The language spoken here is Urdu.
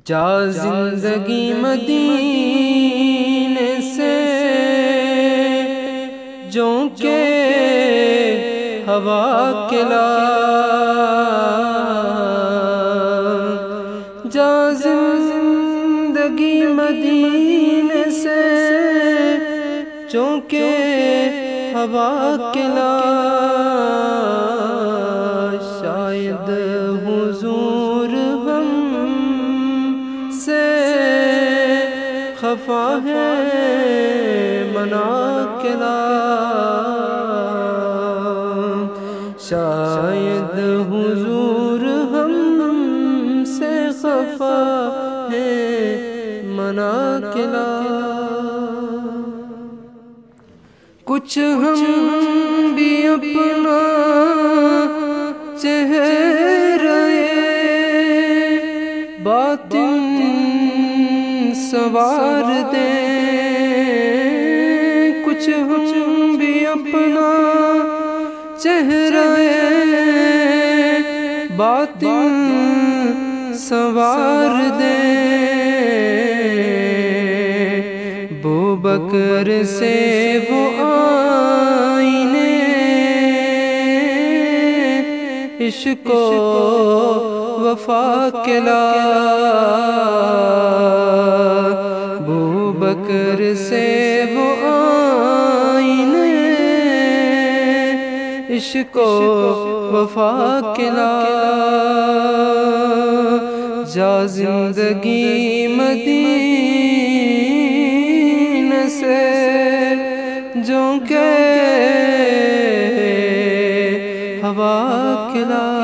جا زندگی مدینے سے جوں کے ہوا کلا، جا زندگی مدینے سے جوں کے ہوا کلا، شاید حضور ہم سے خفا ہے مناکلا، شاید حضور ہم سے خفا ہے مناکلا، کچھ ہم بھی اپنا چہرہ باطن سنوار دیں، کچھ ہم بھی اپنا چہرہ باطن سنوار دیں، ابوبکر سے وہ آئینے عشق و وفا کلا، ابوبکر سے وہ آئینے عشق و وفا کلا، جا زندگی مدینے سے جوں کے ہوا کلا۔